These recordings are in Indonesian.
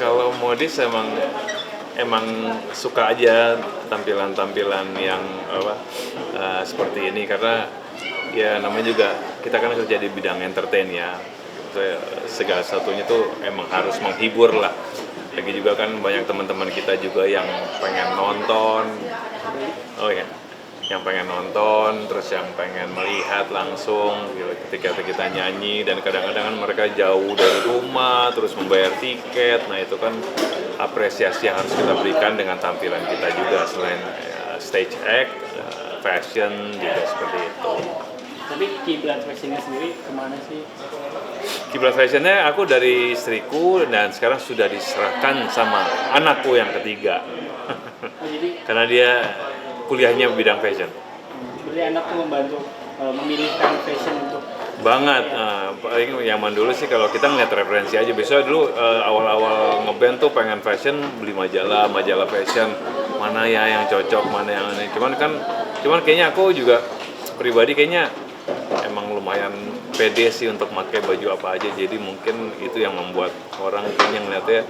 Kalau modis emang suka aja tampilan-tampilan yang seperti ini karena ya namanya juga kita kan kerja di bidang entertain ya. Segala satunya tuh emang harus menghibur lah. Lagi juga kan banyak teman-teman kita juga yang pengen nonton. Oh ya, yang pengen nonton, terus yang pengen melihat langsung gitu, ketika kita nyanyi, dan kadang-kadang kan mereka jauh dari rumah, terus membayar tiket. Nah itu kan apresiasi yang harus kita berikan dengan tampilan kita juga, selain stage act, fashion juga seperti itu. Tapi kiblat fashionnya sendiri kemana sih? Kiblat fashionnya aku dari istriku dan sekarang sudah diserahkan sama anakku yang ketiga. Oh, jadi Karena dia kuliahnya bidang fashion. berarti anak tuh membantu memilihkan fashion untuk Banget, paling zaman dulu sih kalau kita ngeliat referensi aja. Biasanya dulu awal-awal ngeband tuh pengen fashion, beli majalah fashion, mana ya yang cocok, mana yang ini. Cuman kayaknya aku juga pribadi kayaknya emang lumayan pede sih untuk pakai baju apa aja. Jadi mungkin itu yang membuat orang kayaknya ngeliatnya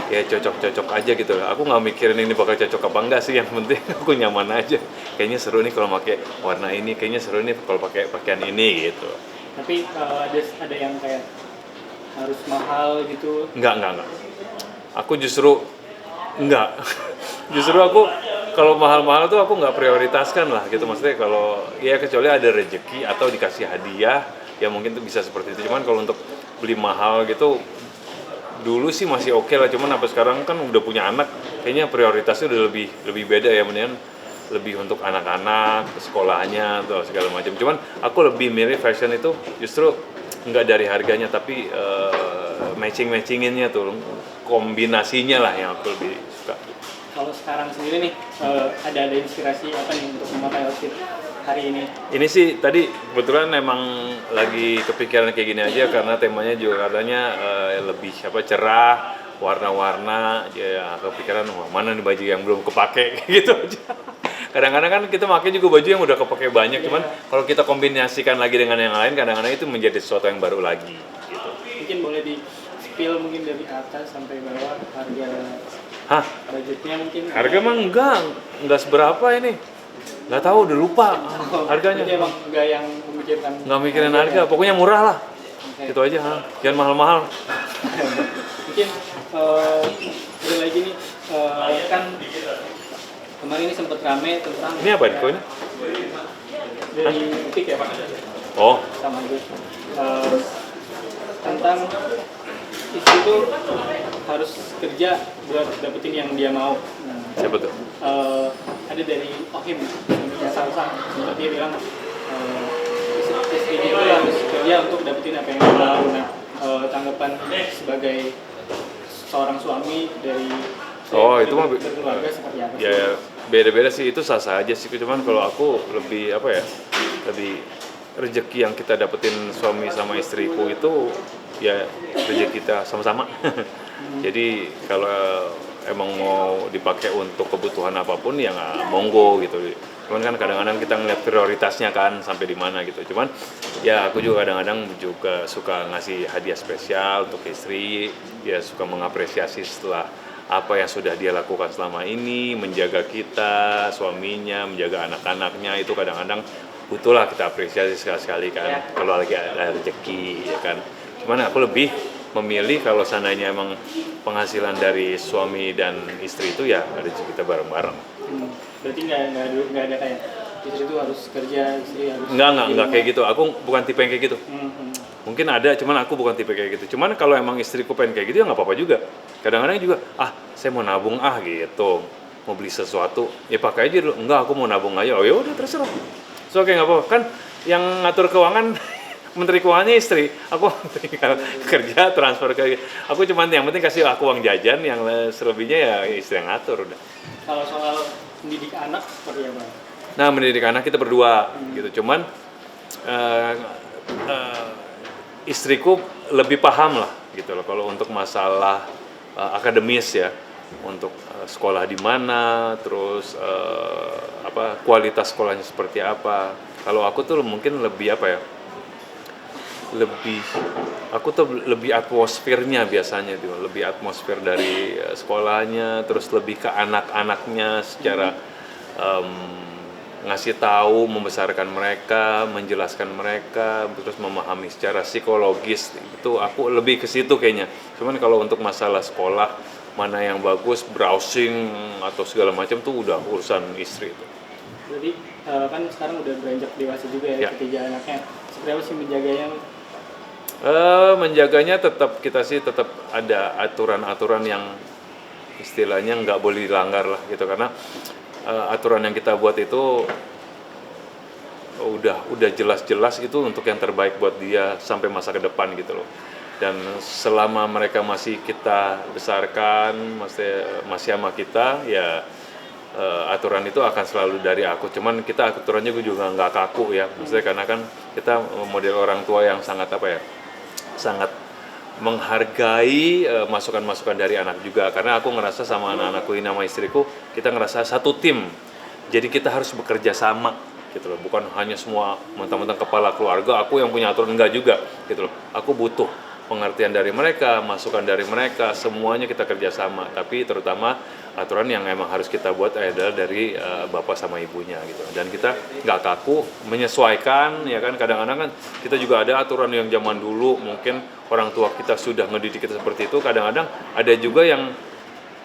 ya cocok-cocok aja gitu. Aku nggak mikirin ini bakal cocok apa enggak sih, yang penting aku nyaman aja. Kayaknya seru nih kalau pakai warna ini, kayaknya seru nih kalau pakai pakaian ini gitu. tapi ada yang kayak harus mahal gitu. Enggak. Aku justru enggak. Justru aku kalau mahal-mahal tuh aku nggak prioritaskan lah gitu. Maksudnya kalau ya kecuali ada rezeki atau dikasih hadiah ya mungkin tuh bisa seperti itu. Cuman kalau untuk beli mahal gitu dulu sih masih oke lah. Cuman sampai sekarang kan udah punya anak, kayaknya prioritasnya udah lebih beda ya, mendingan lebih untuk anak-anak, sekolahnya atau segala macam. Cuman aku lebih milih fashion itu justru nggak dari harganya, tapi matching-matchinginnya tuh, kombinasinya lah yang aku lebih suka. Kalau sekarang sendiri nih ada inspirasi apa nih untuk memakai outfit hari ini? Ini sih tadi kebetulan emang lagi kepikiran kayak gini aja karena temanya juga katanya lebih cerah, warna-warna. Ya kepikiran wah, mana nih baju yang belum kepake gitu aja. Kadang-kadang kan kita pakai juga baju yang udah kepake banyak, cuman kalau kita kombinasikan lagi dengan yang lain, kadang-kadang itu menjadi sesuatu yang baru lagi gitu. Mungkin boleh di spill mungkin dari atas sampai bawah Hah? budgetnya mungkin. Harga mah enggak seberapa ini. Nggak tahu, udah lupa harganya. Jadi emang nggak yang memikirkan. Nggak mikirin harga, pokoknya murah lah. Oke. Gitu aja, jangan mahal-mahal. Mungkin ada lagi nih kan kemarin ini sempat rame tentang Ini apa Diko ini? dari Epic ya Pak, Oh, sama itu tentang istri itu harus kerja buat dapetin yang dia mau. Nah, siapa tuh? ada dari Ohim yang Salsa, dia bilang istri itu harus kerja untuk dapetin apa yang dia mau. Nah, tanggapan sebagai seorang suami dari Oh, itu mah berkeluarga seperti apa sih? ya beda-beda sih, itu sah-sah aja sih. Cuman kalau aku lebih lebih rezeki yang kita dapetin suami sama istriku itu ya rezeki kita sama-sama. Jadi kalau emang mau dipakai untuk kebutuhan apapun ya nggak monggo gitu. Cuman kan kadang-kadang kita ngeliat prioritasnya kan sampai di mana gitu. Cuman ya aku juga kadang-kadang juga suka ngasih hadiah spesial untuk istri. Ya suka mengapresiasi setelah apa yang sudah dia lakukan selama ini, menjaga kita, suaminya, menjaga anak-anaknya, itu kadang-kadang butuhlah kita apresiasi sekali-sekali kan, kalau lagi ada rezeki ya kan. Cuman aku lebih memilih kalau seandainya emang penghasilan dari suami dan istri itu ya rezeki kita bareng-bareng. Berarti nggak ada kayak istri itu harus kerja, istri harus Enggak kayak gitu. Aku bukan tipe yang kayak gitu. Hmm. Mungkin ada, cuman aku bukan tipe kayak gitu. Cuman kalau emang istriku pengen kayak gitu ya nggak apa-apa juga. Kadang-kadang juga, saya mau nabung gitu, mau beli sesuatu, ya pakai aja dulu. Enggak, aku mau nabung aja. Oh ya udah terserah. So kayak nggak apa-apa. Kan yang ngatur keuangan Menteri Keuangannya istri. Aku tinggal kerja transfer ke. Aku cuman yang penting kasih aku uang jajan, yang selebihnya ya istri yang ngatur udah. Kalau soal mendidik anak seperti apa? Nah, mendidik anak kita berdua gitu. Cuman istriku lebih paham lah gitu loh kalau untuk masalah akademis ya, untuk sekolah di mana, terus kualitas sekolahnya seperti apa. Kalau aku tuh mungkin lebih lebih aku tuh lebih atmosfernya biasanya tuh, lebih atmosfer dari sekolahnya, terus lebih ke anak-anaknya secara em, ngasih tahu, membesarkan mereka, menjelaskan mereka, terus memahami secara psikologis. Itu aku lebih ke situ kayaknya. Cuman kalau untuk masalah sekolah mana yang bagus, browsing atau segala macam tuh udah urusan istri itu. Jadi kan sekarang udah beranjak dewasa juga ya, Ya. ketiga anaknya. Seperti apa sih menjaganya? Menjaganya kita tetap ada aturan-aturan yang istilahnya nggak boleh dilanggar lah gitu, karena aturan yang kita buat itu udah jelas-jelas itu untuk yang terbaik buat dia sampai masa ke depan gitu loh. Dan selama mereka masih kita besarkan, masih sama kita, ya aturan itu akan selalu dari aku. Cuman kita aturannya juga nggak kaku ya, maksudnya karena kan kita model orang tua yang sangat sangat menghargai masukan-masukan dari anak juga, karena aku ngerasa sama anak-anakku ini sama istriku kita ngerasa satu tim, jadi kita harus bekerja sama gitu loh, bukan hanya semua mentang-mentang kepala keluarga aku yang punya aturan, enggak juga gitu loh. Aku butuh pengertian dari mereka, masukan dari mereka, semuanya kita kerjasama, tapi terutama aturan yang emang harus kita buat adalah dari bapak sama ibunya gitu. Dan kita nggak kaku, menyesuaikan ya kan. Kadang-kadang kan kita juga ada aturan yang zaman dulu mungkin orang tua kita sudah ngedidik kita seperti itu, kadang-kadang ada juga yang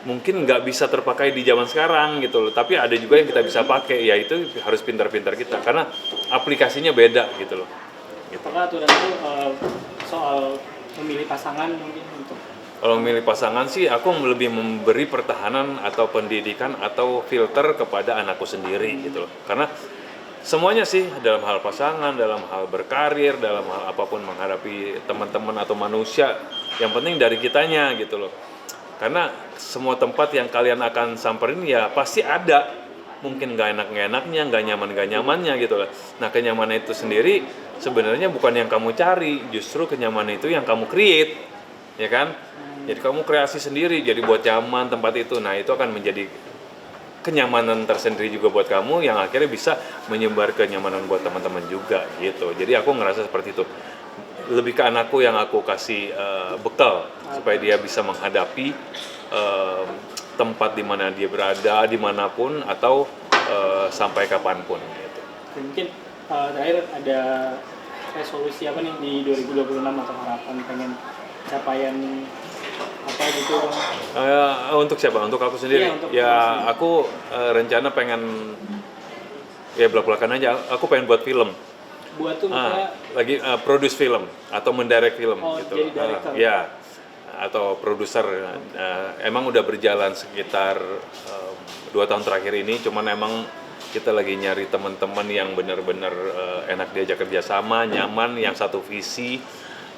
mungkin nggak bisa terpakai di zaman sekarang gitu loh, tapi ada juga yang kita bisa pakai, ya itu harus pintar-pintar kita karena aplikasinya beda gitu loh. Apakah aturan itu soal memilih pasangan mungkin untuk? Kalau memilih pasangan sih aku lebih memberi pertahanan atau pendidikan atau filter kepada anakku sendiri gitu loh. Karena semuanya sih dalam hal pasangan, dalam hal berkarir, dalam hal apapun menghadapi teman-teman atau manusia, yang penting dari kitanya gitu loh. Karena semua tempat yang kalian akan samperin ya pasti ada mungkin nggak enaknya, nggak nyamannya gitu loh. Nah, kenyamanan itu sendiri sebenarnya bukan yang kamu cari, justru kenyamanan itu yang kamu create, ya kan? Jadi kamu kreasi sendiri, jadi buat nyaman tempat itu. Nah, itu akan menjadi kenyamanan tersendiri juga buat kamu yang akhirnya bisa menyebar kenyamanan buat teman-teman juga gitu. Jadi aku ngerasa seperti itu. Lebih ke anakku yang aku kasih bekal supaya dia bisa menghadapi tempat di mana dia berada, dimanapun atau sampai kapanpun gitu. Mungkin terakhir ada resolusi apa nih di 2026 atau harapan pengen capaian apa gitu? Untuk siapa? Untuk aku sendiri? Iya, untuk aku rencana pengen ya belak-belakan aja. Aku pengen buat film. Buat tuh maksudnya Lagi produce film atau mendirect film gitu. jadi director. Ya, atau produser. Emang udah berjalan sekitar 2 tahun terakhir ini, cuman emang kita lagi nyari teman-teman yang benar-benar enak diajak kerjasama, nyaman, yang satu visi,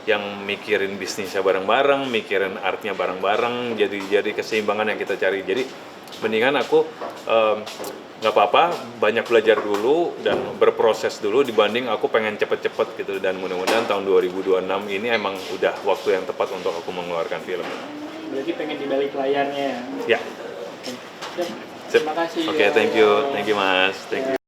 yang mikirin bisnisnya bareng-bareng, mikirin artnya bareng-bareng, jadi keseimbangan yang kita cari. Jadi mendingan aku nggak apa-apa banyak belajar dulu dan berproses dulu dibanding aku pengen cepet-cepet gitu. Dan mudah-mudahan tahun 2026 ini emang udah waktu yang tepat untuk aku mengeluarkan film. Berarti pengen di balik layarnya ya? Ya. Terima kasih. Oke, thank you Mas. Thank you.